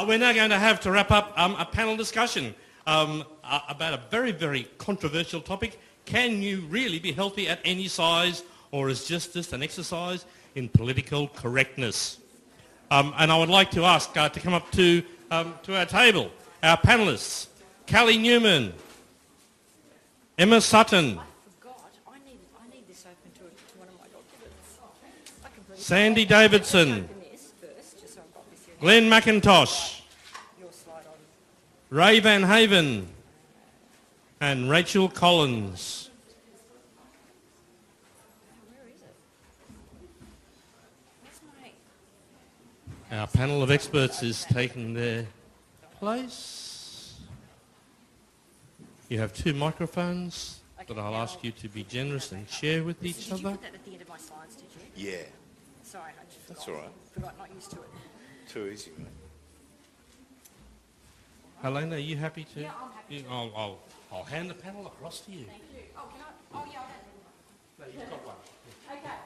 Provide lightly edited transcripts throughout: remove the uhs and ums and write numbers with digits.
We're now going to have to wrap up a panel discussion about a very, very controversial topic. Can you really be healthy at any size, or is just this an exercise in political correctness? And I would like to ask to come up to our table, our panellists, Callie Newman, Emma Sutton, I need this open to one of my documents. Sandy Davidson, Glenn Mackintosh, Ray Van Haven, and Rachel Collins. Our panel of experts is taking their place. You have 2 microphones that I'll ask you to be generous and share with each other. Did you put that at the end of my slides, did you? Yeah. Sorry, I just forgot. That's all right. Forgot, not used to it. Too easy, mate. Helena, are you happy to? Yeah, I'm happy to. I'll hand the panel across to you. Thank you. Oh, can I? Oh, yeah, No, you've got one. Okay.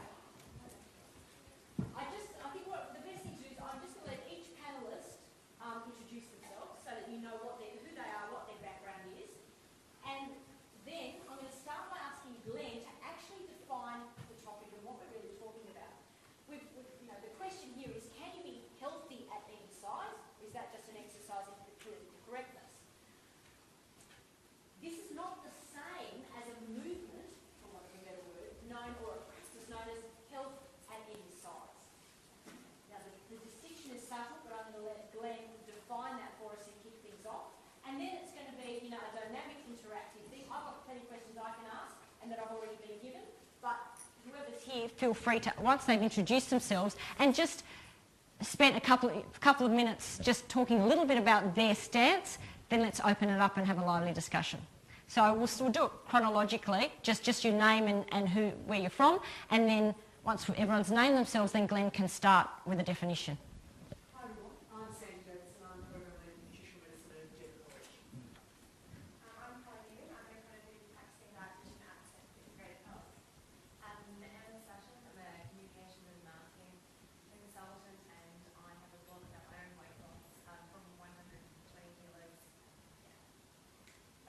I think what the best thing to do is I'm just going to let each panellist introduce themselves so that you know who they are, what their background is. And then I'm going to start by asking Glenn to actually define the topic and what we're really talking about. The question here is, can you be healthy at any size, or is that just an exercise in political correctness? This is not the same as a movement, for want of a better word, or a practice known as health at any size. Now, the distinction is subtle, but I'm going to let Glenn define that for us and kick things off. And then it's going to be, a dynamic, interactive thing. I've got plenty of questions I can ask and that I've already been given, but whoever's here, feel free to, once they've introduced themselves and just spent a couple of minutes just talking a little bit about their stance, then let's open it up and have a lively discussion. So we'll do it chronologically, just your name and where you're from, and then once everyone's named themselves, then Glenn can start with a definition. Hi everyone, I'm Sandy Davidson. I'm the program lead in nutrition medicine and general knowledge. I'm Kelly Newman. I'm accredited practicing dietitian at Scientific Creative Health. I'm Emma Sutton. I'm a communication and marketing consultant, and I have a blog about my own weight loss from 120 kilos.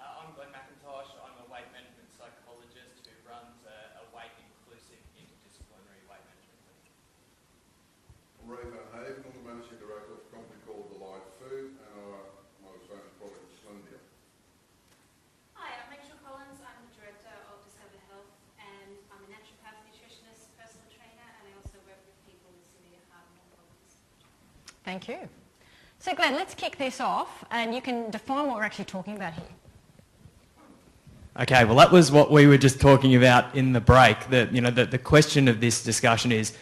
I'm Glenn Mackintosh. I'm a weight management psychologist who runs a weight-inclusive interdisciplinary weight management clinic. Ray Van Haven, I'm the managing director of a company called Delight Food, and our most famous product is Slendia. Hi, I'm Rachel Collins. I'm the director of Discover Health, and I'm a naturopath, nutritionist, personal trainer, and I also work with people with severe heart and lung problems. Thank you. So Glenn, let's kick this off and you can define what we're actually talking about here. Okay, well that was what we were just talking about in the break. The question of this discussion is,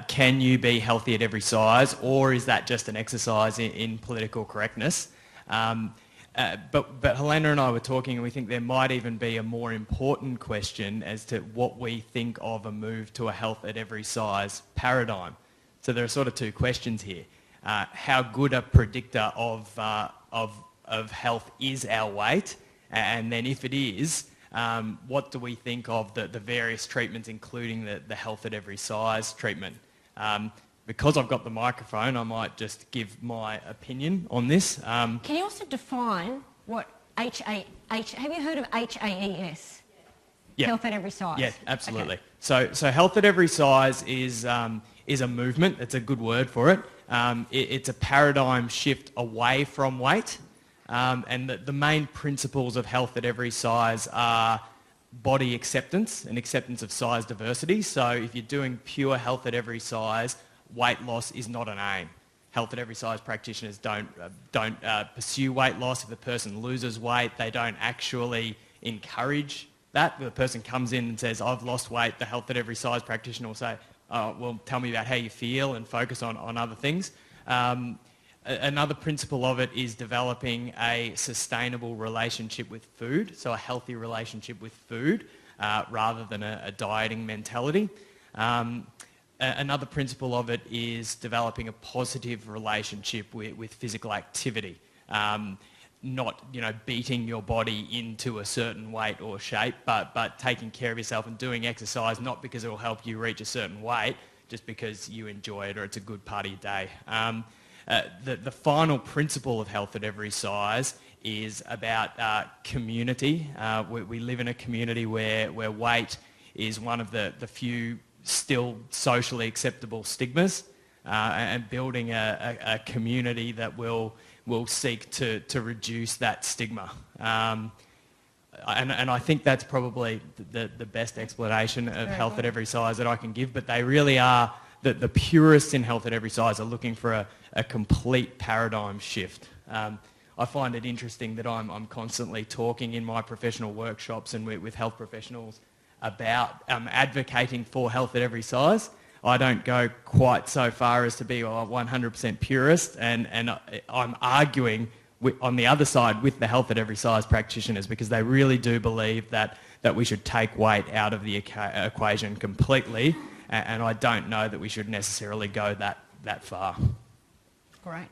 can you be healthy at every size, or is that just an exercise in political correctness? But Helena and I were talking, and we think there might even be a more important question as to what we think of a move to a health at every size paradigm. So there are sort of 2 questions here. How good a predictor of health is our weight? And then if it is, what do we think of the various treatments, including the health at every size treatment? Because I've got the microphone, I might just give my opinion on this. Can you also define what have you heard of HAES? Yeah. Health at every size. Yeah, absolutely. Okay. So health at every size is a movement. It's a good word for it. It's a paradigm shift away from weight. And the main principles of health at every size are body acceptance and acceptance of size diversity. So if you're doing pure health at every size, weight loss is not an aim. Health at every size practitioners don't pursue weight loss. If the person loses weight, they don't actually encourage that. If the person comes in and says, I've lost weight, the health at every size practitioner will say, well, tell me about how you feel and focus on other things. Another principle of it is developing a sustainable relationship with food, so a healthy relationship with food rather than a dieting mentality. Another principle of it is developing a positive relationship with physical activity, not beating your body into a certain weight or shape, but taking care of yourself and doing exercise not because it will help you reach a certain weight, just because you enjoy it or it's a good part of your day. The final principle of health at every size is about community. We live in a community where weight is one of the few still socially acceptable stigmas, and building a community that will seek to reduce that stigma. And I think that's probably the best explanation of health at every size that I can give, but they really are, the purists in health at every size are looking for a complete paradigm shift. I find it interesting that I'm constantly talking in my professional workshops and with health professionals about advocating for health at every size. I don't go quite so far as to be 100% purist, and I'm arguing on the other side with the health at every size practitioners, because they really do believe that we should take weight out of the equation completely, and I don't know that we should necessarily go that far. Great.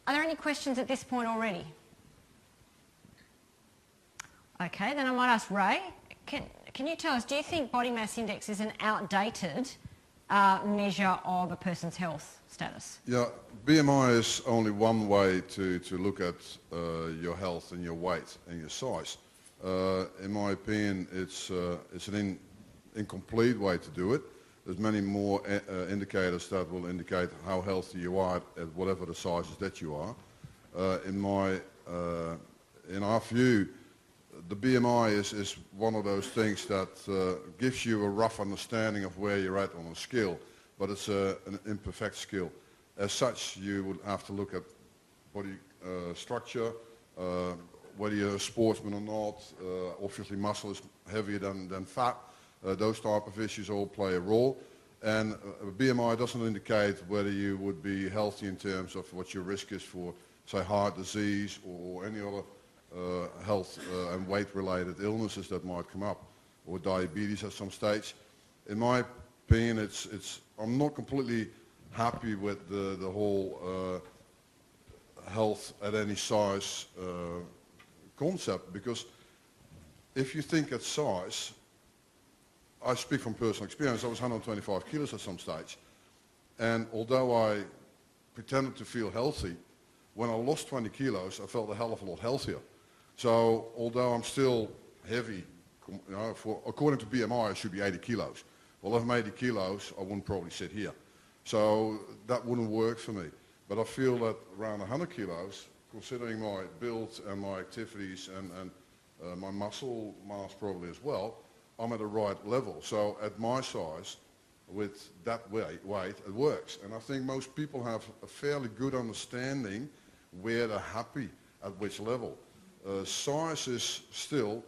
Are there any questions at this point already? Okay, then I might ask Ray, can you tell us, do you think body mass index is an outdated measure of a person's health status? Yeah, BMI is only one way to look at your health and your weight and your size. In my opinion, it's an incomplete way to do it. There's many more indicators that will indicate how healthy you are at whatever the sizes that you are. In our view, the BMI is one of those things that gives you a rough understanding of where you're at on a scale, but it's an imperfect scale. As such, you would have to look at body structure, whether you're a sportsman or not. Obviously, muscle is heavier than fat. Those type of issues all play a role. And BMI doesn't indicate whether you would be healthy in terms of what your risk is for, say, heart disease or any other health and weight-related illnesses that might come up, or diabetes at some stage. In my opinion, I'm not completely happy with the whole health at any size concept, because if you think at size, I speak from personal experience, I was 125 kilos at some stage, and although I pretended to feel healthy, when I lost 20 kilos, I felt a hell of a lot healthier. So although I'm still heavy, according to BMI, I should be 80 kilos. Well, if I'm 80 kilos, I wouldn't probably sit here. So that wouldn't work for me. But I feel that around 100 kilos, considering my build and my activities and my muscle mass probably as well, I'm at the right level. So at my size, with that weight, it works. And I think most people have a fairly good understanding where they're happy at which level. Size is still,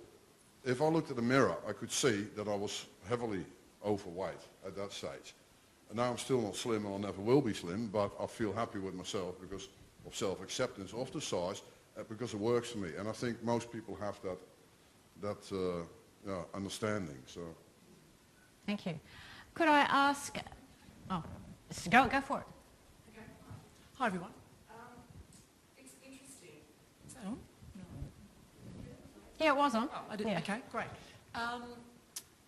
if I looked at the mirror, I could see that I was heavily overweight at that stage. And now I'm still not slim and I never will be slim, but I feel happy with myself because of self-acceptance of the size, because it works for me. And I think most people have that understanding. So. Thank you. Could I ask, go for it. Okay. Hi everyone. It's interesting. Is that on? No. Yeah, it was on. Oh, I did. Yeah. Okay, great.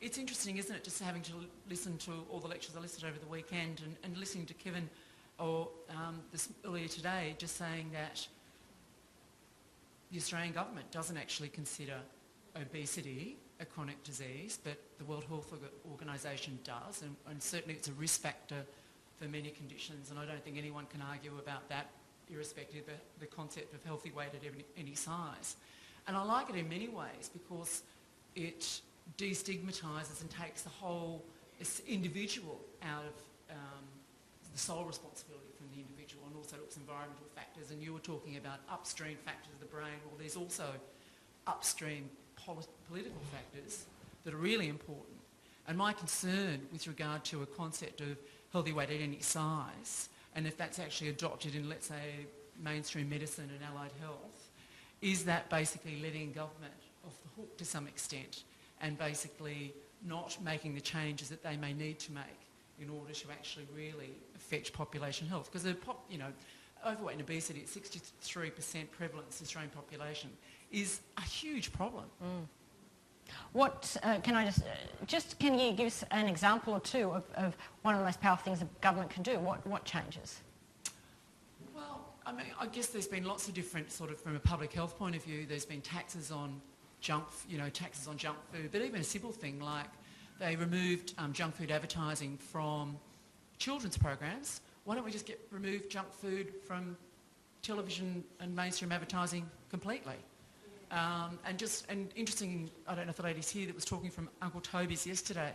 It's interesting, isn't it, just having to listen to all the lectures I listened over the weekend and listening to Kevin this earlier today, just saying that the Australian government doesn't actually consider obesity a chronic disease, but the World Health Organisation does, and certainly it's a risk factor for many conditions, and I don't think anyone can argue about that, irrespective of the concept of healthy weight at any size. And I like it in many ways because it destigmatises and takes the whole individual out of the sole responsibility from the individual, and also looks at environmental factors. And you were talking about upstream factors of the brain. Well, there's also upstream political factors that are really important. And my concern with regard to a concept of healthy weight at any size, and if that's actually adopted in, let's say, mainstream medicine and allied health, is that basically letting government off the hook to some extent and basically not making the changes that they may need to make in order to actually really affect population health. Because overweight and obesity at 63% prevalence in the Australian population is a huge problem. Mm. What can I can you give us an example or two of one of the most powerful things the government can do? What changes? I mean, I guess there's been lots of different sort of, from a public health point of view, there's been taxes on taxes on junk food, but even a simple thing like they removed junk food advertising from children's programs. Why don't we just remove junk food from television and mainstream advertising completely? And interesting, I don't know if the lady's here that was talking from Uncle Toby's yesterday,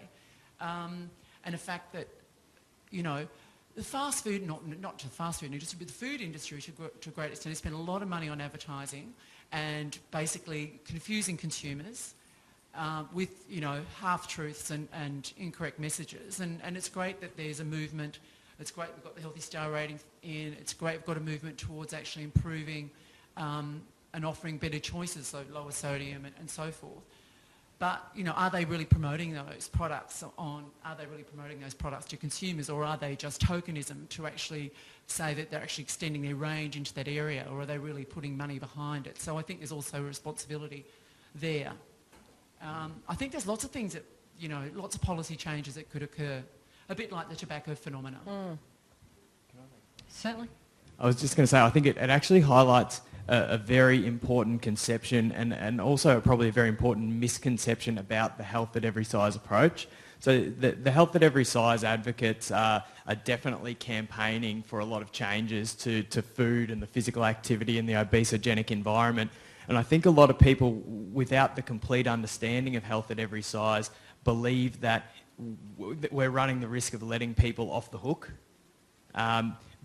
and the fact that, the fast food, not to the fast food industry, but the food industry to a great extent has spent a lot of money on advertising and basically confusing consumers with, half-truths and incorrect messages. And it's great that there's a movement. It's great we've got the Healthy Star rating in. It's great we've got a movement towards actually improving and offering better choices, so lower sodium and so forth. But, are they really promoting those products to consumers, or are they just tokenism to actually say that they're actually extending their range into that area, or are they really putting money behind it? So I think there's also a responsibility there. I think there's lots of things that, lots of policy changes that could occur, a bit like the tobacco phenomenon. Certainly. I was just going to say, I think it actually highlights a very important conception and also probably a very important misconception about the health at every size approach. So the health at every size advocates are definitely campaigning for a lot of changes to food and the physical activity in the obesogenic environment. And I think a lot of people, without the complete understanding of health at every size, believe that we're running the risk of letting people off the hook.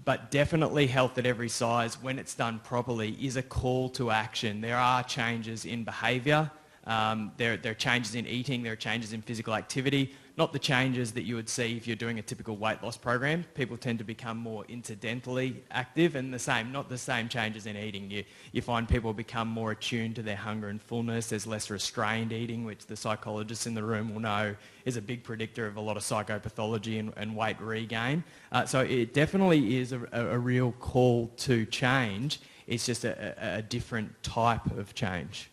But definitely health at every size, when it's done properly, is a call to action. There are changes in behaviour, there are changes in eating, there are changes in physical activity, not the changes that you would see if you're doing a typical weight loss program. People tend to become more incidentally active, and not the same changes in eating. You find people become more attuned to their hunger and fullness. There's less restrained eating, which the psychologists in the room will know is a big predictor of a lot of psychopathology and weight regain. So it definitely is a real call to change. It's just a different type of change.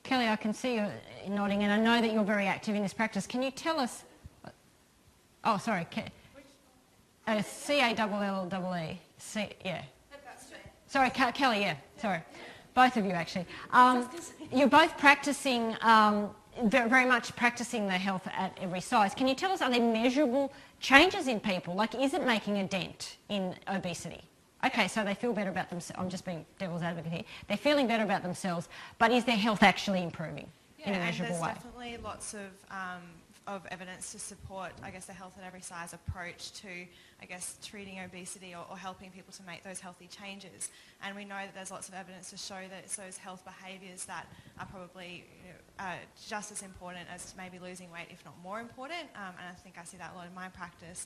Kelly, I can see you nodding, and I know that you're very active in this practice. Can you tell us... Oh, sorry. C-A-L-L-E-E. Yeah. Sorry, Kelly, yeah. Sorry. Both of you, actually. You're both practising, very much practising the health at every size. Can you tell us, are there measurable changes in people? Like, is it making a dent in obesity? Okay, so they feel better about themselves. I'm just being devil's advocate here. They're feeling better about themselves, but is their health actually improving in a measurable way? There's definitely lots of evidence to support, I guess, the health at every size approach to, I guess, treating obesity or helping people to make those healthy changes. And we know that there's lots of evidence to show that it's those health behaviours that are probably just as important as maybe losing weight, if not more important. And I think I see that a lot in my practice.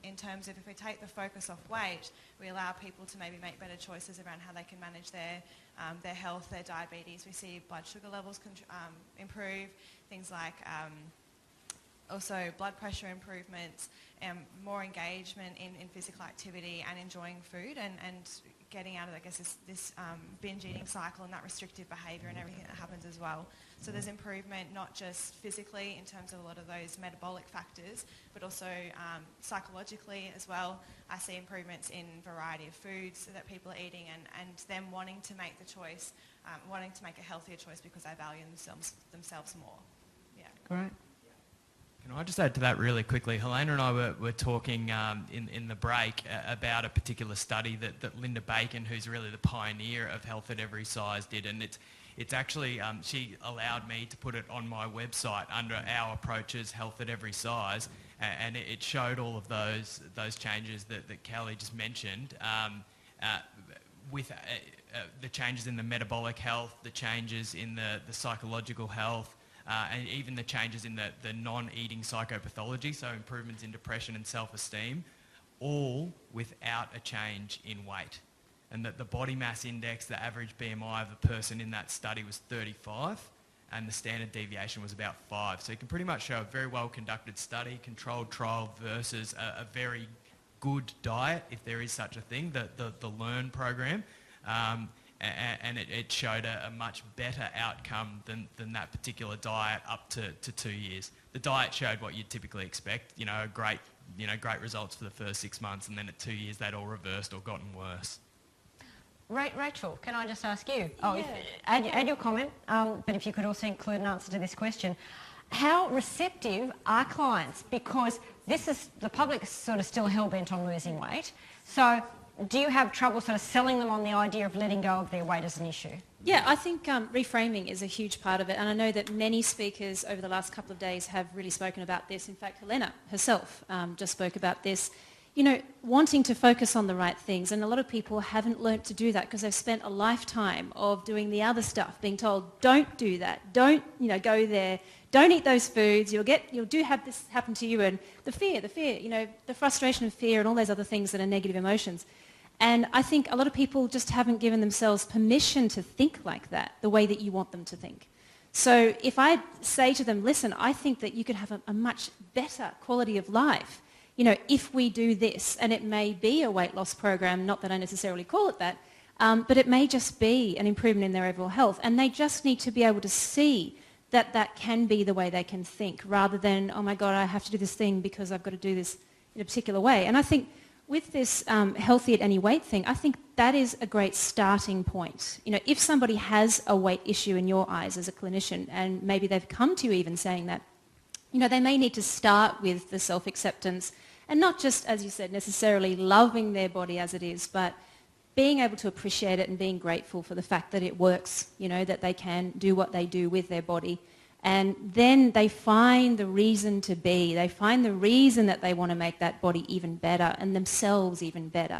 In terms of if we take the focus off weight, we allow people to maybe make better choices around how they can manage their health, their diabetes. We see blood sugar levels improve, things like also blood pressure improvements, more engagement in physical activity and enjoying food and getting out of, I guess, this binge eating cycle and that restrictive behaviour and everything that happens as well. So there's improvement not just physically in terms of a lot of those metabolic factors, but also psychologically as well. I see improvements in variety of foods that people are eating and them wanting to make the choice, wanting to make a healthier choice because they value themselves more. Yeah. Great. Can I just add to that really quickly? Helena and I were talking in the break about a particular study that Linda Bacon, who's really the pioneer of health at every size, did, and it's actually, she allowed me to put it on my website under our approaches, health at every size, and it showed all of those changes that Kelly just mentioned, with the changes in the metabolic health, the changes in the psychological health, and even the changes in the non-eating psychopathology, so improvements in depression and self-esteem, all without a change in weight. And that the body mass index, the average BMI of the person in that study was 35, and the standard deviation was about 5. So you can pretty much show a very well-conducted study, controlled trial versus a very good diet, if there is such a thing, the LEARN program. And it showed a much better outcome than that particular diet up to 2 years. The diet showed what you'd typically expect, great results for the first 6 months, and then at 2 years they'd all reversed or gotten worse. Rachel, can I just ask you? Yeah. Add your comment, but if you could also include an answer to this question. How receptive are clients? Because the public is sort of still hell-bent on losing weight. So do you have trouble sort of selling them on the idea of letting go of their weight as an issue? Yeah, I think reframing is a huge part of it, and I know that many speakers over the last couple of days have really spoken about this. In fact, Helena herself just spoke about this. You know, wanting to focus on the right things, and a lot of people haven't learnt to do that because they've spent a lifetime of doing the other stuff, being told, don't do that, don't, go there, don't eat those foods, you'll have this happen to you, and the fear, the frustration of fear and all those other things that are negative emotions. And I think a lot of people just haven't given themselves permission to think like that, the way that you want them to think. So if I say to them, listen, I think that you could have a much better quality of life, if we do this, and it may be a weight loss program, not that I necessarily call it that, but it may just be an improvement in their overall health. And they just need to be able to see that that can be the way they can think, rather than, oh my God, I have to do this thing because I've got to do this in a particular way. And I think with this healthy at any weight thing, I think that is a great starting point. If somebody has a weight issue in your eyes as a clinician, and maybe they've come to you even saying that, they may need to start with the self-acceptance, and not just, as you said, necessarily loving their body as it is, but being able to appreciate it and being grateful for the fact that it works, that they can do what they do with their body. And then they find the reason to be. They find the reason that they want to make that body even better and themselves even better.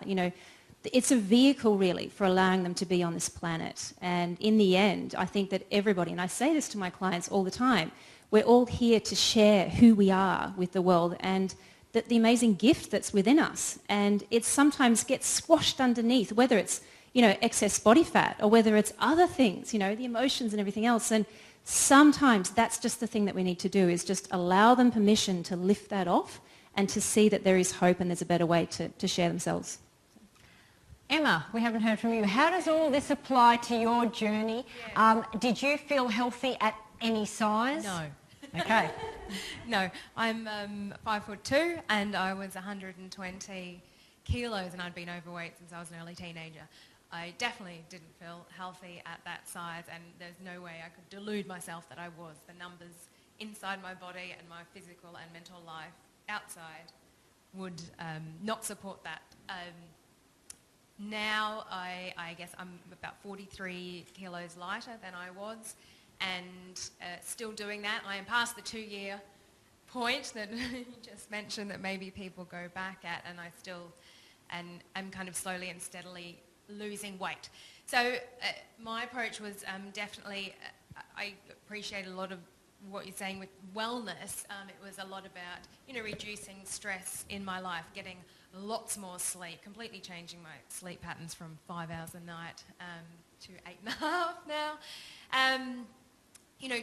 It's a vehicle really for allowing them to be on this planet. And in the end, I think that everybody, and I say this to my clients all the time, we're all here to share who we are with the world and that the amazing gift that's within us. And it sometimes gets squashed underneath, whether it's, excess body fat or whether it's other things, the emotions and everything else. And sometimes that's just the thing that we need to do, is just allow them permission to lift that off and to see that there is hope and there's a better way to share themselves. Emma, we haven't heard from you. How does all this apply to your journey? Yeah. Did you feel healthy at any size? No. Okay. No, I'm 5'2" and I was 120 kilos and I'd been overweight since I was an early teenager. I definitely didn't feel healthy at that size, and there's no way I could delude myself that I was. The numbers inside my body and my physical and mental life outside would not support that. Now I guess I'm about 43 kilos lighter than I was, and still doing that. I am past the 2-year point that you just mentioned that maybe people go back at, and I still am kind of slowly and steadily losing weight. So my approach was definitely, I appreciate a lot of what you're saying with wellness. It was a lot about, reducing stress in my life, getting lots more sleep, completely changing my sleep patterns from 5 hours a night to 8.5 now.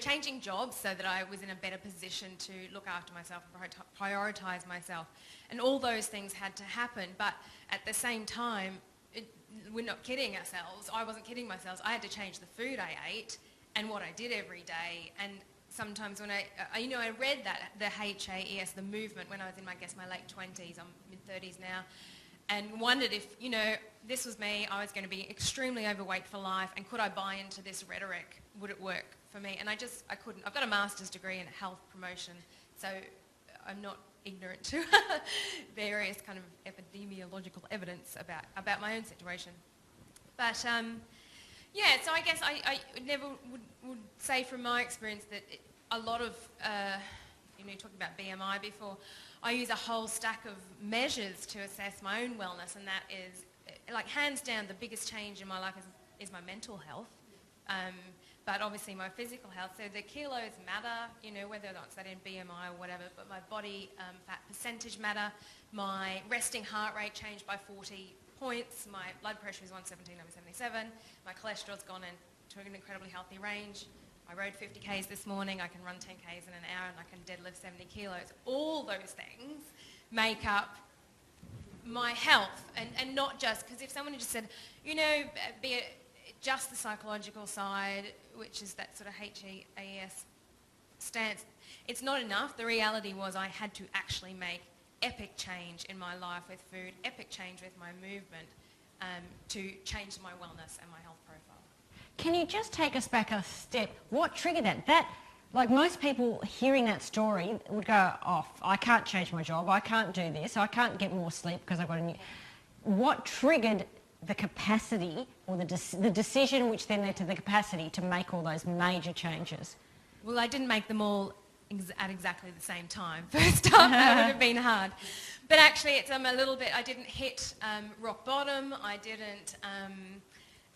Changing jobs so that I was in a better position to look after myself and prioritise myself. And all those things had to happen. But at the same time, we're not kidding ourselves. I wasn't kidding myself. I had to change the food I ate and what I did every day. And sometimes when I read that, the HAES, the movement, when I was in, my late 20s, I'm mid-30s now, and wondered if, this was me, I was going to be extremely overweight for life, and could I buy into this rhetoric? Would it work for me? And I couldn't. I've got a master's degree in health promotion, so I'm not ignorant to various kind of epidemiological evidence about my own situation. But so I guess I never would say from my experience that a lot of, you talked about BMI before, I use a whole stack of measures to assess my own wellness, and that is, like, hands down, the biggest change in my life is my mental health. But obviously my physical health. So the kilos matter, whether or not it's that in BMI or whatever, but my body fat percentage matter. My resting heart rate changed by 40 points. My blood pressure is 117 over 77. My cholesterol's gone into an incredibly healthy range. I rode 50 Ks this morning. I can run 10 Ks in an hour, and I can deadlift 70 kilos. All those things make up my health, and not just, because if someone had just said, be it just the psychological side, which is that sort of HAES stance, it's not enough. The reality was I had to actually make epic change in my life with food, epic change with my movement, to change my wellness and my health profile. Can you just take us back a step? What triggered that? Like most people hearing that story would go, oh, I can't change my job, I can't do this, I can't get more sleep because I've got a new... What triggered the capacity or the decision which then led to the capacity to make all those major changes? Well, I didn't make them all at exactly the same time. First up, that would have been hard. But actually, it's a little bit, I didn't hit rock bottom, I didn't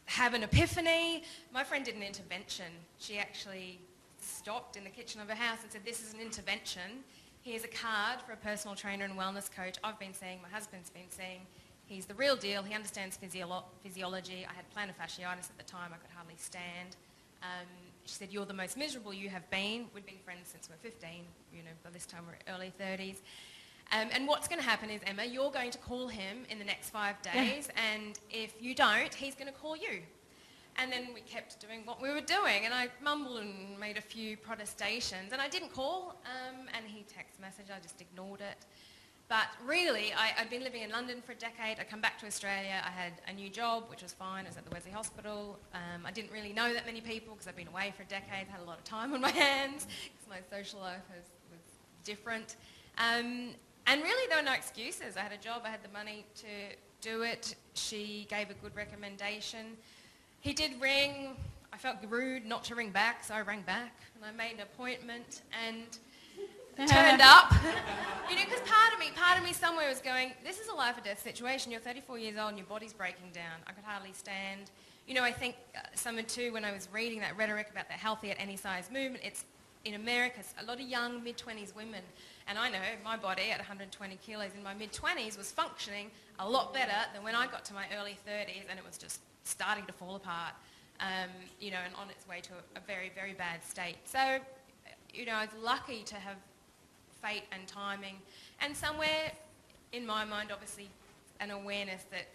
have an epiphany. My friend did an intervention. She actually stopped in the kitchen of her house and said, this is an intervention. Here's a card for a personal trainer and wellness coach I've been seeing, my husband's been seeing. He's the real deal. He understands physiology. I had plantar fasciitis at the time. I could hardly stand. She said, you're the most miserable you have been. We'd been friends since we're 15. By this time we're early 30s. And what's going to happen is, Emma, you're going to call him in the next 5 days, and if you don't, he's going to call you. And then we kept doing what we were doing, and I mumbled and made a few protestations, and I didn't call, and he text messaged, I just ignored it. But really, I'd been living in London for a decade. I come back to Australia. I had a new job, which was fine. I was at the Wesley Hospital. I didn't really know that many people because I'd been away for a decade, had a lot of time on my hands because my social life was different. And really, there were no excuses. I had a job. I had the money to do it. She gave a good recommendation. He did ring. I felt rude not to ring back, so I rang back. And I made an appointment and... turned up, because part of me somewhere was going, this is a life or death situation. You're 34 years old and your body's breaking down. I could hardly stand. I think summer too, when I was reading that rhetoric about the healthy at any size movement, it's in America, a lot of young mid-20s women, and I know my body at 120 kilos in my mid-20s was functioning a lot better than when I got to my early 30s and it was just starting to fall apart, and on its way to a very, very bad state. So, I was lucky to have fate and timing, and somewhere in my mind obviously an awareness that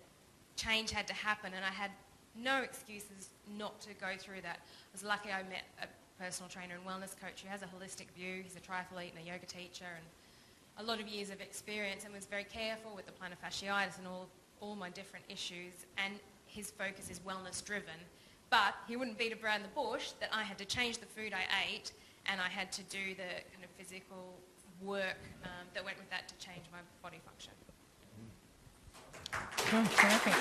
change had to happen, and I had no excuses not to go through that. I was lucky I met a personal trainer and wellness coach who has a holistic view. He's a triathlete and a yoga teacher and a lot of years of experience, and was very careful with the plantar fasciitis and all my different issues, and his focus is wellness driven, but he wouldn't beat around the bush that I had to change the food I ate, and I had to do the kind of physical work that went with that to change my body function. Oh, terrific.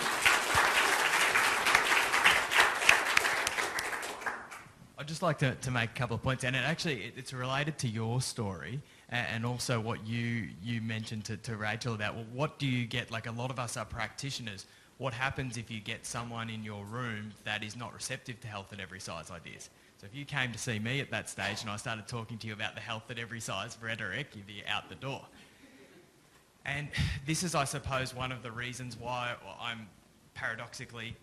I'd just like to make a couple of points, and it's related to your story and also what you mentioned to Rachel about, well, what do you get, like a lot of us are practitioners, what happens if you get someone in your room that is not receptive to health at every size ideas? So if you came to see me at that stage and I started talking to you about the health at every size rhetoric, you'd be out the door. And this is, I suppose, one of the reasons why I'm paradoxically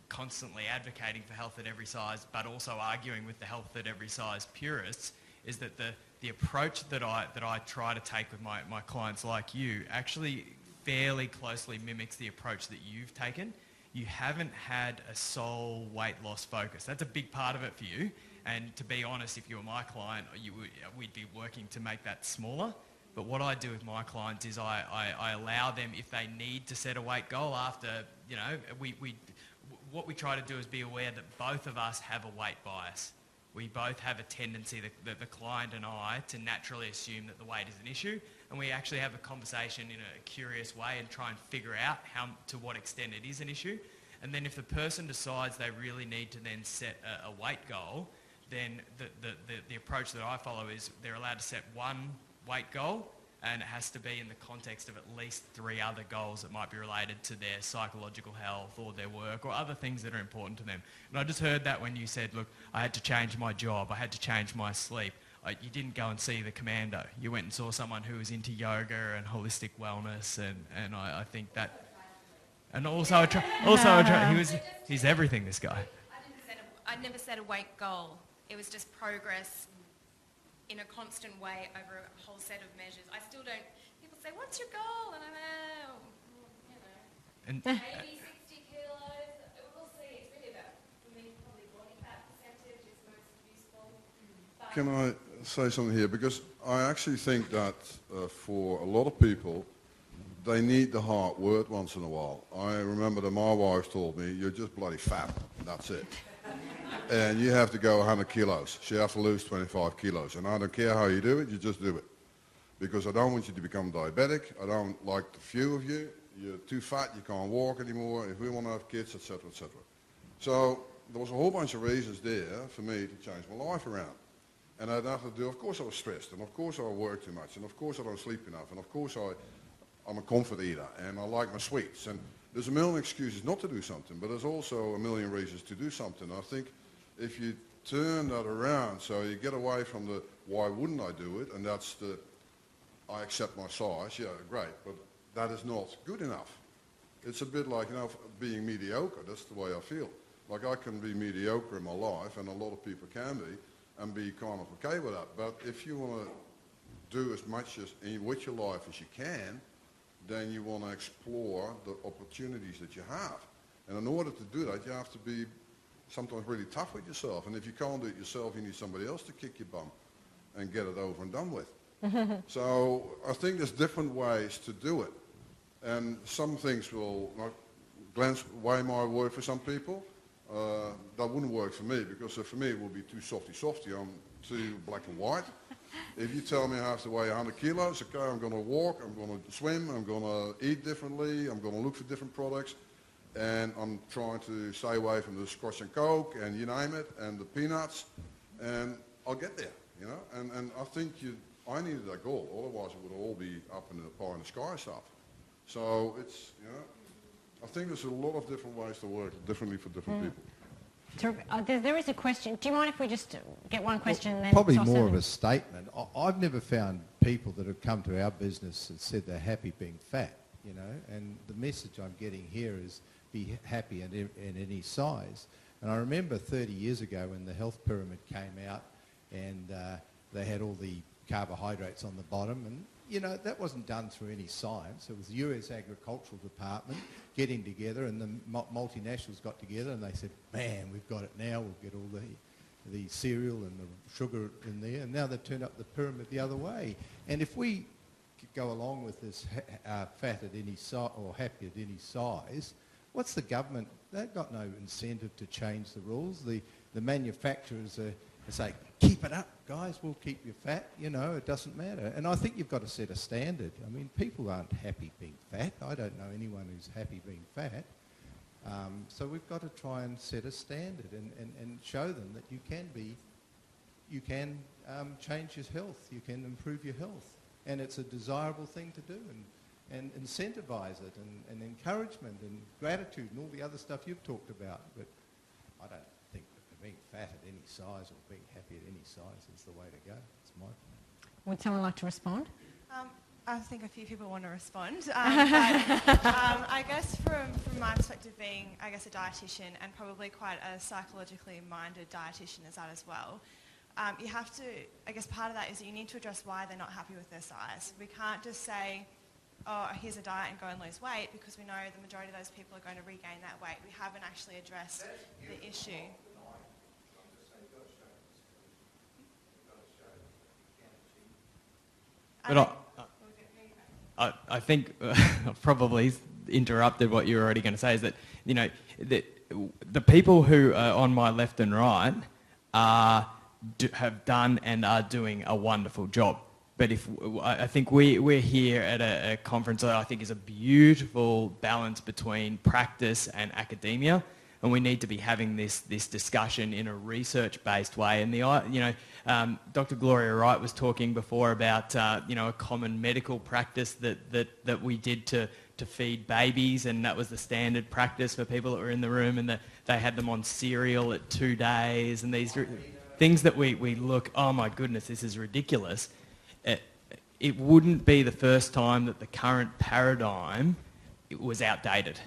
constantly advocating for health at every size, but also arguing with the health at every size purists, is that the approach that I try to take with my clients like you actually fairly closely mimics the approach that you've taken. You haven't had a sole weight loss focus. That's a big part of it for you. And to be honest, if you were my client, we'd be working to make that smaller. But what I do with my clients is I allow them, if they need to set a weight goal after, what we try to do is be aware that both of us have a weight bias. We both have a tendency, the client and I, to naturally assume that the weight is an issue, and we actually have a conversation in a curious way and try and figure out to what extent it is an issue. And then if the person decides they really need to then set a weight goal, then the approach that I follow is they're allowed to set one weight goal, and it has to be in the context of at least 3 other goals that might be related to their psychological health or their work or other things that are important to them. And I just heard that when you said, look, I had to change my job, I had to change my sleep. You didn't go and see the commando. You went and saw someone who was into yoga and holistic wellness, and I think that... And also, he's everything, this guy. I never set a weight goal. It was just progress in a constant way over a whole set of measures. I still don't... People say, what's your goal? And I'm, maybe 60 kilos. We'll see. It's really about, for me, probably body fat percentage is most useful. But Can I say something here? Because I actually think that for a lot of people, they need the hard word once in a while. I remember that my wife told me, you're just bloody fat, and that's it. And you have to go 100 kilos. So you have to lose 25 kilos. And I don't care how you do it, you just do it. Because I don't want you to become diabetic. I don't like the few of you. You're too fat, you can't walk anymore. If we want to have kids, etc., etc. So there was a whole bunch of reasons there for me to change my life around. And I had nothing to do, of course I was stressed, and of course I work too much, and of course I don't sleep enough, and of course I'm a comfort eater, and I like my sweets. And there's a million excuses not to do something, but there's also a million reasons to do something. I think if you turn that around, so you get away from the why wouldn't I do it, and that's the I accept my size, yeah, great, but that is not good enough. It's a bit like, being mediocre. That's the way I feel. Like I can be mediocre in my life, and a lot of people can be, and be kind of okay with that. But if you want to do as much with your life as you can, then you want to explore the opportunities that you have. And in order to do that, you have to be sometimes really tough with yourself. And if you can't do it yourself, you need somebody else to kick your bum and get it over and done with. So I think there's different ways to do it. And some things will glance way my word for some people. That wouldn't work for me, because for me it will be too softy. I'm too black and white. If you tell me I have to weigh 100 kilos, okay, I'm going to walk, I'm going to swim, I'm going to eat differently, I'm going to look for different products, and I'm trying to stay away from the Scotch and Coke and you name it, and the peanuts, and I'll get there, And I think I needed that goal, otherwise it would all be up in the pie in the sky stuff. So it's, I think there's a lot of different ways to work differently for different people. There is a question. Do you mind if we just get one question? Well, and then probably toss more it? of a statement. I've never found people that have come to our business and said they're happy being fat, and the message I'm getting here is be happy in any size. And I remember 30 years ago when the health pyramid came out and they had all the carbohydrates on the bottom, and that wasn't done through any science. It was the US Agricultural Department getting together, and the multinationals got together and they said, man, we've got it now, we'll get all the cereal and the sugar in there, and now they've turned up the pyramid the other way. And if we go along with this fat at any size or happy at any size, what's the government? They've got no incentive to change the rules. The manufacturers say, keep it up, guys, we'll keep you fat, it doesn't matter. And I think you've got to set a standard. I mean, people aren't happy being fat. I don't know anyone who's happy being fat. So we've got to try and set a standard and show them that you can change your health, you can improve your health. And it's a desirable thing to do, and incentivise it, and encouragement and gratitude and all the other stuff you've talked about. But I don't think that being fat at any size or being happy at any size is the way to go. It's my opinion. Would someone like to respond? I think a few people want to respond. But I guess from my perspective, being, a dietitian and probably quite a psychologically minded dietitian as that as well, you have to, part of that is that you need to address why they're not happy with their size. We can't just say, oh, here's a diet and go and lose weight, because we know the majority of those people are going to regain that weight. We haven't actually addressed the issue. But I think I've probably interrupted what you were already going to say, is that, the people who are on my left and right have done and are doing a wonderful job. But I think we're here at a conference that I think is a beautiful balance between practice and academia, and we need to be having this discussion in a research-based way. And Dr. Gloria Wright was talking before about a common medical practice that we did to feed babies, and that was the standard practice for people that were in the room, and that they had them on cereal at 2 days, and these things that we look, oh my goodness, this is ridiculous. It wouldn't be the first time that the current paradigm was outdated.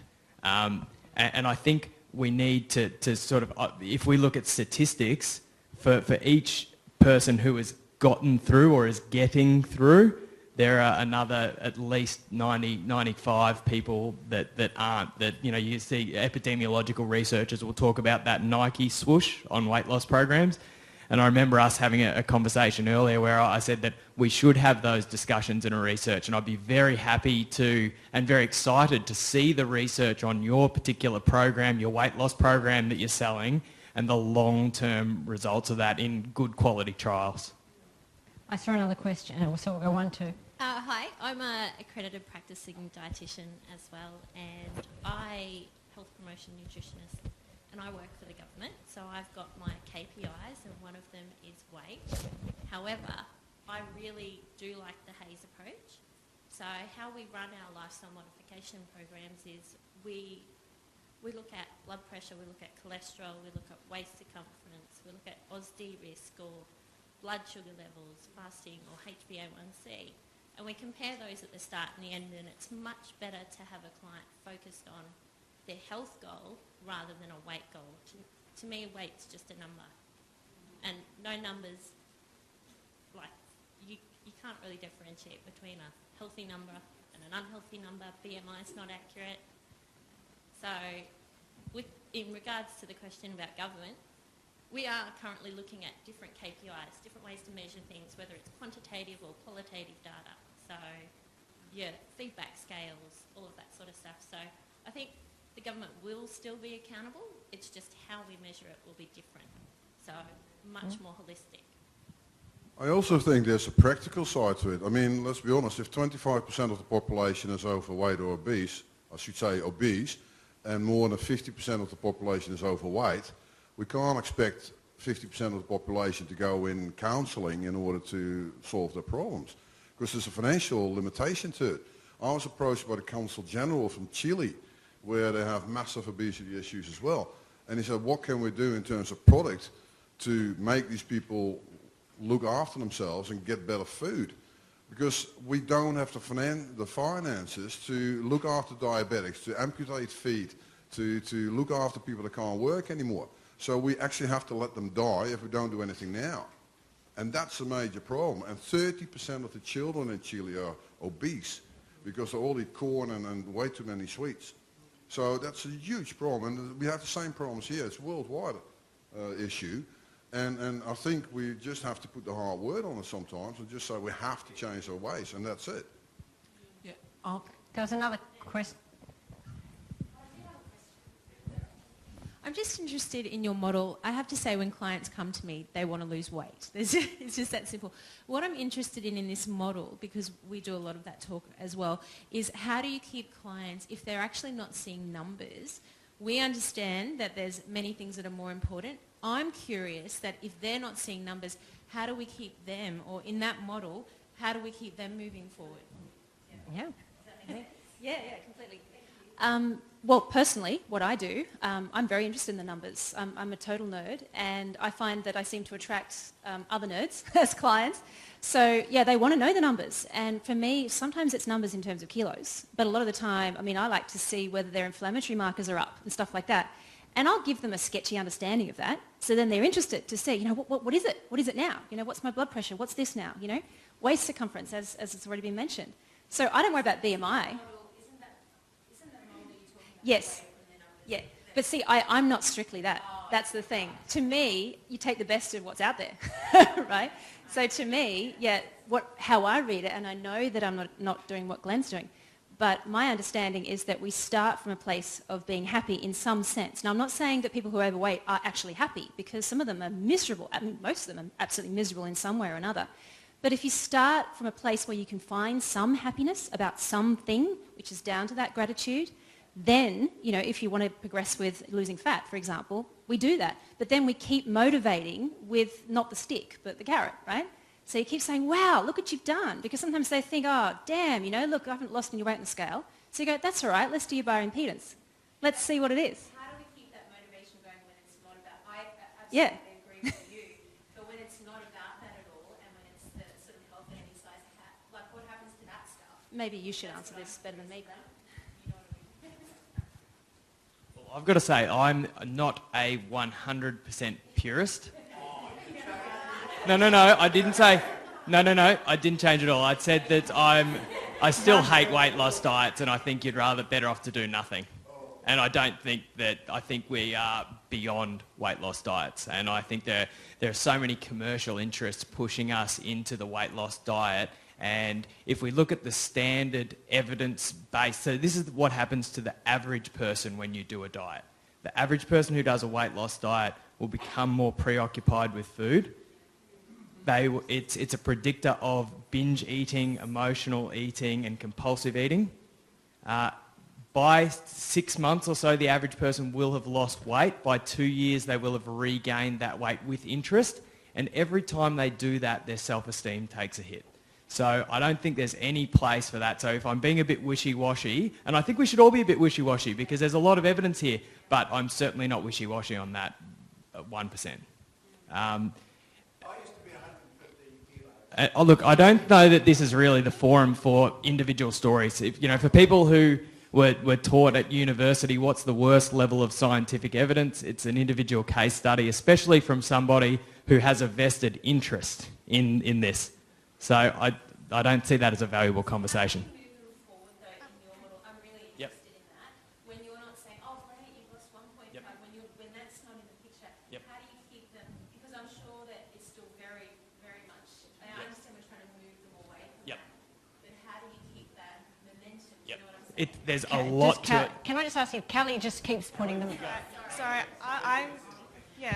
And I think we need to sort of, if we look at statistics, for each person who has gotten through or is getting through, there are another at least 95 people that aren't. You see epidemiological researchers will talk about that Nike swoosh on weight loss programs. And I remember us having a conversation earlier where I said that we should have those discussions in a research, and I'd be very happy to and very excited to see the research on your particular program, your weight loss program that you're selling, and the long-term results of that in good quality trials. I saw another question, so we'll go on to. Hi, I'm an accredited practicing dietitian as well, and I health promotion nutritionist, and I work for the government, so I've got my KPIs, and one of them is weight. However, I really do like the HAES approach. So how we run our lifestyle modification programs is we look at blood pressure, we look at cholesterol, we look at waist circumference, we look at OSD risk or blood sugar levels, fasting or HbA1c. And we compare those at the start and the end, and it's much better to have a client focused on their health goal rather than a weight goal. To me, weight's just a number. And no numbers, like, you can't really differentiate between a healthy number and an unhealthy number. BMI is not accurate. So in regards to the question about government, we are currently looking at different KPIs, different ways to measure things, whether it's quantitative or qualitative data. So, yeah, feedback scales, all of that sort of stuff. So I think the government will still be accountable. It's just how we measure it will be different. So much more holistic. I also think there's a practical side to it. I mean, let's be honest, if 25% of the population is overweight or obese, I should say obese, and more than 50% of the population is overweight, we can't expect 50% of the population to go in counselling in order to solve their problems, because there's a financial limitation to it. I was approached by the Consul General from Chile, where they have massive obesity issues as well. And he said, what can we do in terms of product to make these people look after themselves and get better food? Because we don't have the finances to look after diabetics, to amputate feet, to look after people that can't work anymore. So we actually have to let them die if we don't do anything now. And that's a major problem. And 30% of the children in Chile are obese because they all eat corn and way too many sweets. So that's a huge problem. And we have the same problems here. It's a worldwide issue. And I think we just have to put the hard word on it sometimes and just say we have to change our ways, and that's it. Yeah. There was another question. I'm just interested in your model. I have to say, when clients come to me, they want to lose weight. It's just that simple. What I'm interested in this model, because we do a lot of that talk as well, is how do you keep clients, if they're actually not seeing numbers? We understand that there's many things that are more important. I'm curious that if they're not seeing numbers, how do we keep them, or in that model, how do we keep them moving forward? Yeah. Yeah, completely. Well, personally, what I do, I'm very interested in the numbers. I'm a total nerd, and I find that I seem to attract other nerds as clients. So, yeah, they want to know the numbers. And for me, sometimes it's numbers in terms of kilos. But a lot of the time, I mean, I like to see whether their inflammatory markers are up and stuff like that. And I'll give them a sketchy understanding of that. So then they're interested to see, what is it? What is it now? What's my blood pressure? What's this now? Waist circumference, as it's already been mentioned. So I don't worry about BMI. Yes. Yeah. But see, I'm not strictly that. That's the thing. To me, you take the best of what's out there, right? So to me, how I read it, and I know that I'm not doing what Glenn's doing, but my understanding is that we start from a place of being happy in some sense. Now, I'm not saying that people who are overweight are actually happy, because some of them are miserable. I mean, most of them are absolutely miserable in some way or another. But if you start from a place where you can find some happiness about something, which is down to that gratitude, then, if you want to progress with losing fat, for example, we do that. But then we keep motivating with not the stick, but the carrot, right? So you keep saying, wow, look what you've done. Because sometimes they think, oh, damn, look, I haven't lost any weight on the scale. So you go, that's all right, let's do your bioimpedance. Let's see what it is. How do we keep that motivation going when it's not about, I absolutely agree with you, but when it's not about that at all, and when it's the sort of health and exercise hat, like what happens to that stuff? Maybe you should answer this better than me, Glenn. I've got to say, I'm not a 100% purist. No, I didn't say... No, I didn't change at all. I said that I still hate weight loss diets, and I think you'd rather better off to do nothing. And I think we are beyond weight loss diets. And I think there are so many commercial interests pushing us into the weight loss diet. And if we look at the standard evidence base, so this is what happens to the average person when you do a diet. The average person who does a weight loss diet will become more preoccupied with food. It's a predictor of binge eating, emotional eating, and compulsive eating. By 6 months or so, the average person will have lost weight. By 2 years, they will have regained that weight with interest. And every time they do that, their self-esteem takes a hit. So I don't think there's any place for that. So if I'm being a bit wishy-washy, and I think we should all be a bit wishy-washy because there's a lot of evidence here, but I'm certainly not wishy-washy on that 1%. Look, I don't know that this is really the forum for individual stories. For people who were taught at university what's the worst level of scientific evidence, it's an individual case study, especially from somebody who has a vested interest in this. So I don't see that as a valuable conversation. I'm really interested in that. When you're not saying, oh, great, you've lost 1.5, when that's not in the picture, how do you keep them? Because I'm sure that it's still very, very much, I understand we're trying to move them away from that, but how do you keep that momentum? You know what I'm saying? There's a lot to it. Can I just ask you, Kelly just keeps putting them... Sorry,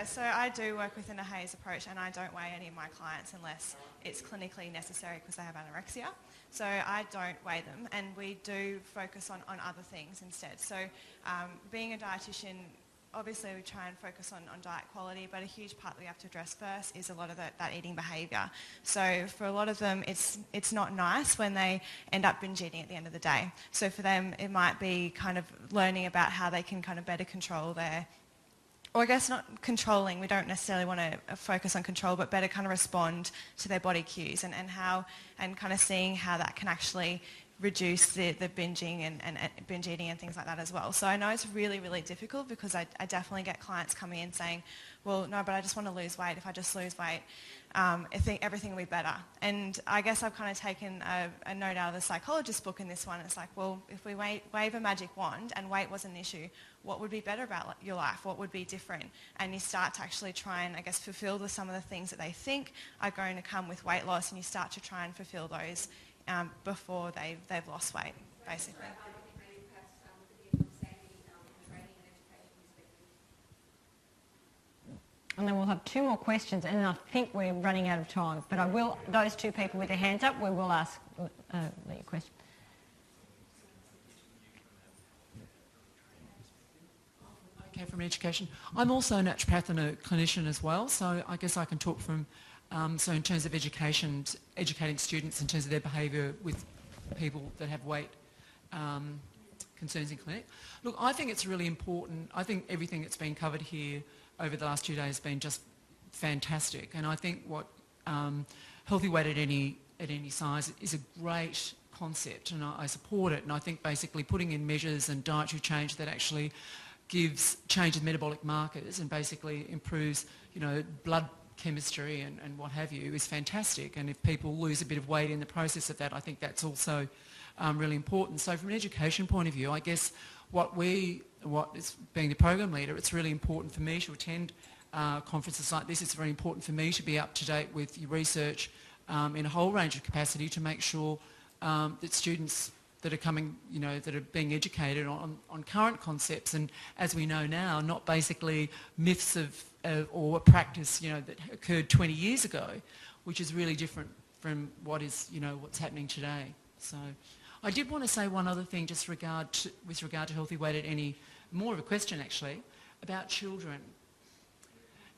so I do work within a HAES approach, and I don't weigh any of my clients unless it's clinically necessary because they have anorexia. So I don't weigh them, and we do focus on other things instead. So being a dietitian, obviously we try and focus on diet quality, but a huge part that we have to address first is a lot of that eating behaviour. So for a lot of them, it's not nice when they end up binge eating at the end of the day. So for them, it might be kind of learning about how they can kind of better control their, or I guess not controlling, we don't necessarily want to focus on control, but better kind of respond to their body cues and kind of seeing how that can actually reduce the binging and binge eating and things like that as well. So I know it's really, really difficult because I definitely get clients coming in saying, well, no, but I just want to lose weight. If I just lose weight, I think everything will be better. And I guess I've kind of taken a note out of the Psychologist book in this one. It's like, well, if we wave a magic wand and weight was an issue, what would be better about your life? What would be different? And you start to actually try and, I guess, fulfill some of the things that they think are going to come with weight loss, and you start to try and fulfill those before they've lost weight, basically. And then we'll have 2 more questions, and I think we're running out of time. But those 2 people with their hands up, we will ask your question. Okay, from education. I'm also a naturopath and a clinician as well, so I guess I can talk from, so in terms of education, educating students in terms of their behaviour with people that have weight concerns in clinic. Look, I think it's really important. I think everything that's been covered here over the last 2 days has been just fantastic, and I think what healthy weight at any size is a great concept, and I support it. And I think basically putting in measures and dietary change that actually changes metabolic markers and basically improves, blood chemistry and what have you is fantastic. And if people lose a bit of weight in the process of that, I think that's also really important. So from an education point of view, I guess what is being the program leader, it's really important for me to attend conferences like this. It's very important for me to be up to date with your research in a whole range of capacity to make sure that students that are coming, that are being educated on current concepts, and as we know now, not basically myths or practice, that occurred 20 years ago, which is really different from what's happening today. So I did want to say one other thing just with regard to healthy weight at any, more of a question actually, about children.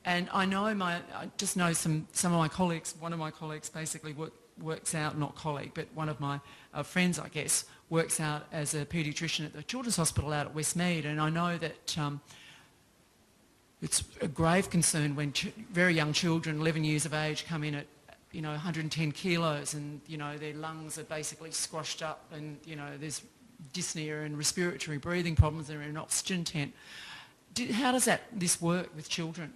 And I just know some of my colleagues, one of my colleagues basically works out, not colleague, but one of my friends, I guess, works out as a paediatrician at the Children's Hospital out at Westmead, and I know that it's a grave concern when very young children, 11 years of age, come in at 110 kilos, and their lungs are basically squashed up, and there's dyspnea and respiratory breathing problems. They're in an oxygen tent. How does this work with children?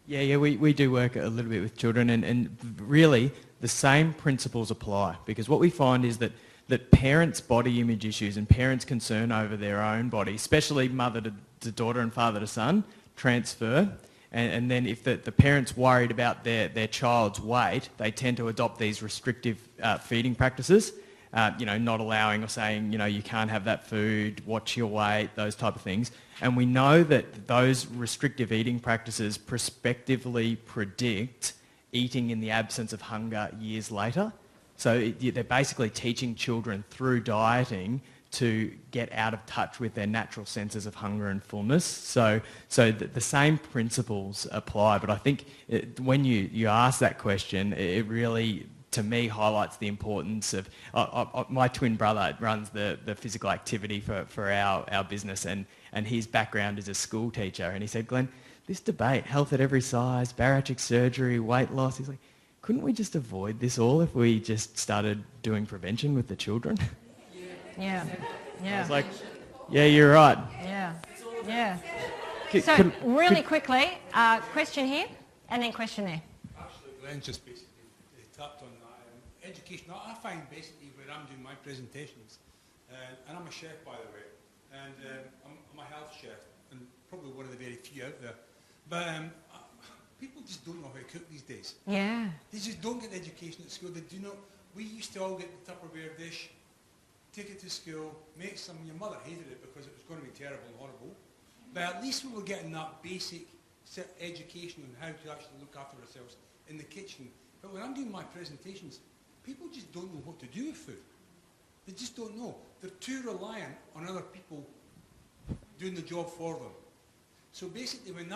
Yeah, we do work a little bit with children, and really the same principles apply, because what we find is that that parents' body image issues and parents' concern over their own body, especially mother to daughter and father to son, transfer. And then if the parent's worried about their child's weight, they tend to adopt these restrictive feeding practices, not allowing or saying, you can't have that food, watch your weight, those type of things. And we know that those restrictive eating practices prospectively predict eating in the absence of hunger years later. So they're basically teaching children through dieting to get out of touch with their natural senses of hunger and fullness. So the same principles apply, but I think when you ask that question, it really, to me, highlights the importance of... my twin brother runs the physical activity for our business, and his background is a school teacher, and he said, Glenn, this debate, health at every size, bariatric surgery, weight loss, he's like, couldn't we just avoid this all if we just started doing prevention with the children? Yeah. I was like, yeah, you're right. Yeah. So really quickly, question here and then question there. Actually, Glenn just basically tapped on that. Education, I find basically when I'm doing my presentations, and I'm a chef by the way, and I'm a health chef, and probably one of the very few out there, but people just don't know how to cook these days. Yeah. They just don't get the education at school. They do not. We used to all get the Tupperware dish, take it to school, make some. Your mother hated it because it was going to be terrible and horrible. But at least we were getting that basic education on how to actually look after ourselves in the kitchen. But when I'm doing my presentations, people just don't know what to do with food. They just don't know. They're too reliant on other people doing the job for them. So basically, when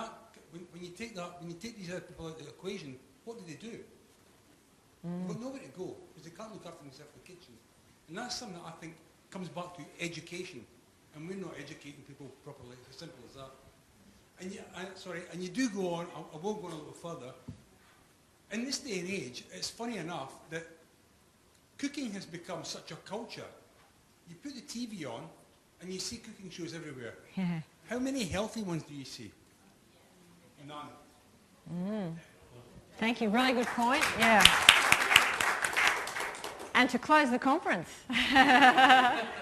you take these other people out of the equation, what do they do? They've got nowhere to go because they can't look after themselves in the kitchen. And that's something that I think comes back to education. And we're not educating people properly, as simple as that. And you do go on, I won't go on a little further. In this day and age, it's funny enough that cooking has become such a culture. You put the TV on and you see cooking shows everywhere. Yeah. How many healthy ones do you see? None. Thank you. Really good point. Yeah. And to close the conference,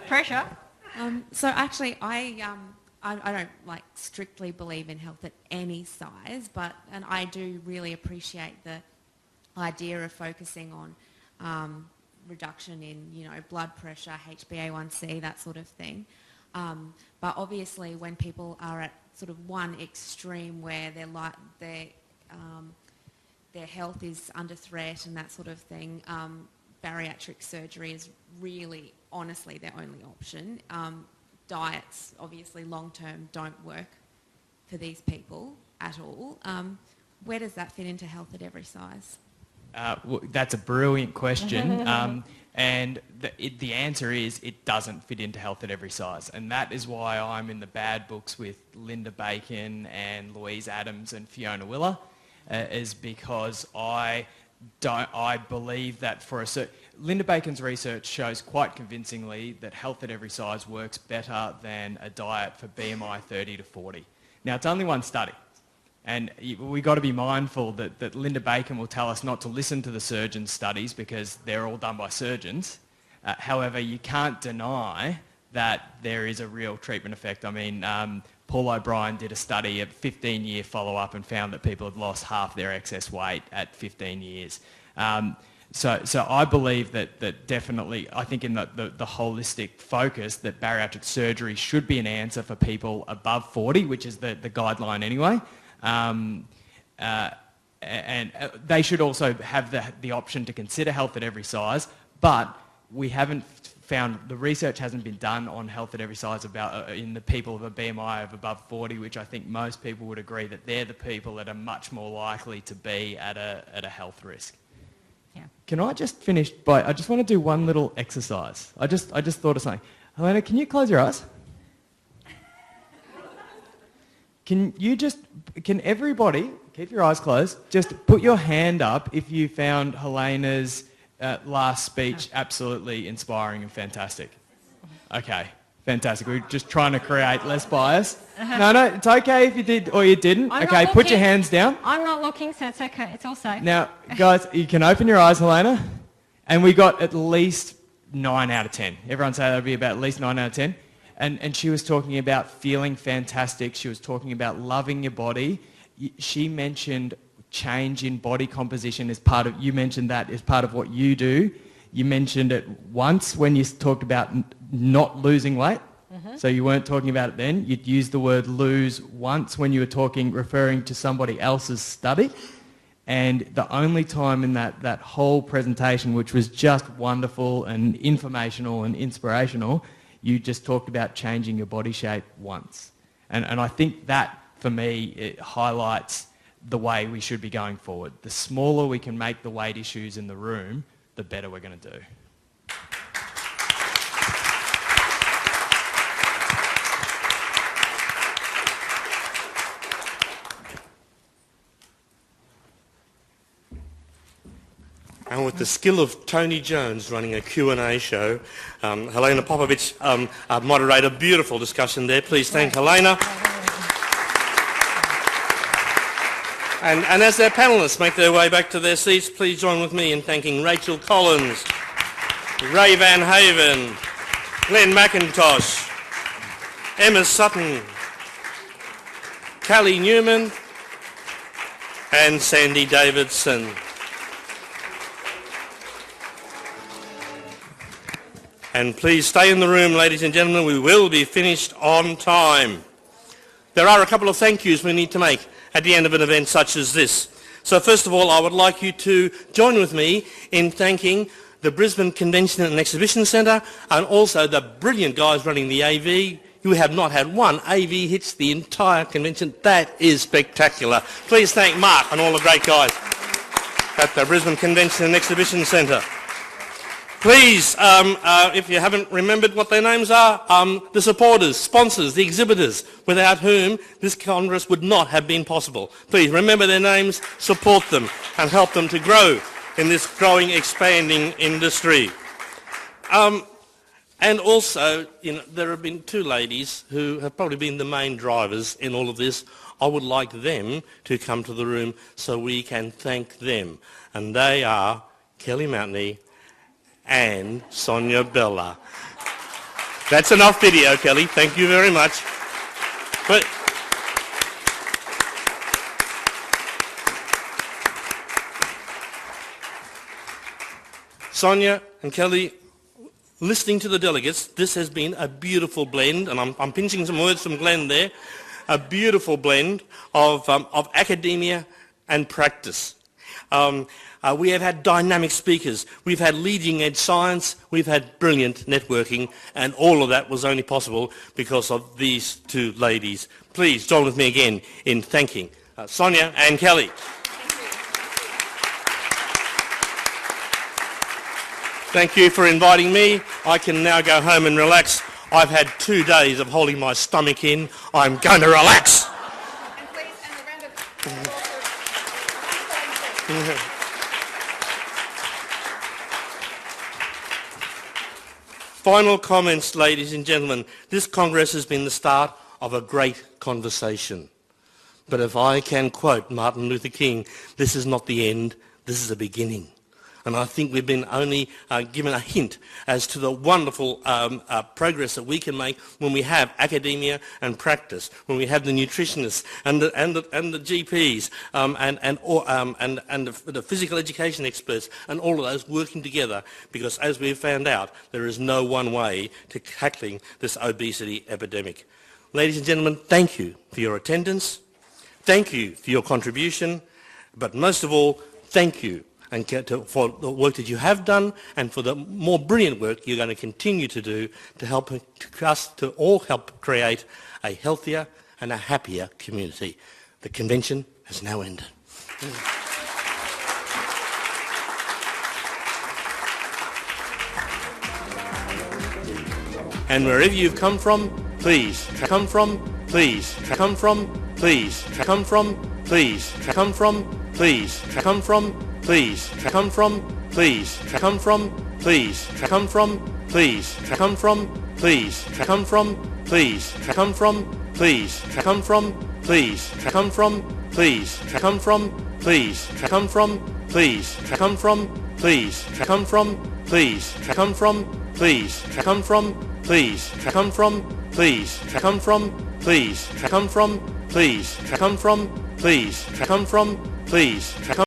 pressure. So actually, I don't strictly believe in health at any size, and I do really appreciate the idea of focusing on reduction in blood pressure, HbA1c, that sort of thing. But obviously, when people are at sort of one extreme where their health is under threat and that sort of thing, bariatric surgery is really, honestly, their only option. Diets, obviously, long-term don't work for these people at all. Where does that fit into health at every size? That's a brilliant question. And the answer is it doesn't fit into health at every size. And that is why I'm in the bad books with Linda Bacon and Louise Adams and Fiona Willer, is because I believe that Linda Bacon's research shows quite convincingly that health at every size works better than a diet for BMI 30 to 40. Now, it's only one study. And we've got to be mindful that Linda Bacon will tell us not to listen to the surgeon studies because they're all done by surgeons. However, you can't deny that there is a real treatment effect. I mean, Paul O'Brien did a study, a 15-year follow-up, and found that people had lost half their excess weight at 15 years. So I believe that definitely, I think in the holistic focus, that bariatric surgery should be an answer for people above 40, which is the guideline anyway. And they should also have the option to consider health at every size, but we haven't found, the research hasn't been done on health at every size in the people of a BMI of above 40, which I think most people would agree that they're the people that are much more likely to be at a health risk. Yeah. Can I just finish I just want to do one little exercise. I just thought of something. Helena, can you close your eyes? Can everybody, keep your eyes closed, just put your hand up if you found Helena's last speech absolutely inspiring and fantastic. Okay, fantastic. We're just trying to create less bias. No, it's okay if you did or you didn't. Okay, put your hands down. I'm not looking, so it's okay. It's all safe. Now, guys, you can open your eyes, Helena. And we got at least 9 out of 10. Everyone say that would be about at least 9 out of 10. And she was talking about feeling fantastic. She was talking about loving your body. She mentioned change in body composition as part of, you mentioned that as part of what you do. You mentioned it once when you talked about not losing weight. So you weren't talking about it then. You'd used the word lose once when you were talking, referring to somebody else's study. And the only time in that whole presentation, which was just wonderful and informational and inspirational, you just talked about changing your body shape once. And I think that, for me, it highlights the way we should be going forward. The smaller we can make the weight issues in the room, the better we're going to do. And with the skill of Tony Jones running a Q&A show, Helena Popovich moderated a beautiful discussion there. Please thank Helena. And as their panellists make their way back to their seats, please join with me in thanking Rachel Collins, Ray Van Haven, Glenn Mackintosh, Emma Sutton, Callie Newman, and Sandy Davidson. And please stay in the room, ladies and gentlemen. We will be finished on time. There are a couple of thank yous we need to make at the end of an event such as this. So first of all, I would like you to join with me in thanking the Brisbane Convention and Exhibition Centre and also the brilliant guys running the AV. You have not had one AV hits the entire convention. That is spectacular. Please thank Mark and all the great guys at the Brisbane Convention and Exhibition Centre. Please, if you haven't remembered what their names are, the supporters, sponsors, the exhibitors, without whom this Congress would not have been possible. Please remember their names, support them, and help them to grow in this growing, expanding industry. And also, there have been two ladies who have probably been the main drivers in all of this. I would like them to come to the room so we can thank them. And they are Kelly Mountney and Sonia Bella. That's enough video, Kelly. Thank you very much. But Sonia and Kelly, listening to the delegates, this has been a beautiful blend, and I'm pinching some words from Glenn there, a beautiful blend of academia and practice. We have had dynamic speakers, we've had leading edge science, we've had brilliant networking, and all of that was only possible because of these two ladies. Please join with me again in thanking Sonia and Kelly. Thank you for inviting me. I can now go home and relax. I've had 2 days of holding my stomach in. I'm going to relax. And please, and a round of Final comments, ladies and gentlemen. This Congress has been the start of a great conversation. But if I can quote Martin Luther King, this is not the end, this is the beginning. And I think we've been only given a hint as to the wonderful progress that we can make when we have academia and practice, when we have the nutritionists and the GPs and the physical education experts and all of those working together. Because as we've found out, there is no one way to tackling this obesity epidemic. Ladies and gentlemen, thank you for your attendance. Thank you for your contribution. But most of all, thank you for the work that you have done and for the more brilliant work you're going to continue to do to help us to all help create a healthier and a happier community. The convention has now ended. And wherever you've come from, please come from, please come from, please come from, please come from, please come from, please come from, please come from, please come from, please come from, please come from, please come from, please come from, please come from, please come from, please come from, please come from, please come from, please come from, please, come from, please, come from, please, come from, please, come from, please, come from, please, come from, please, come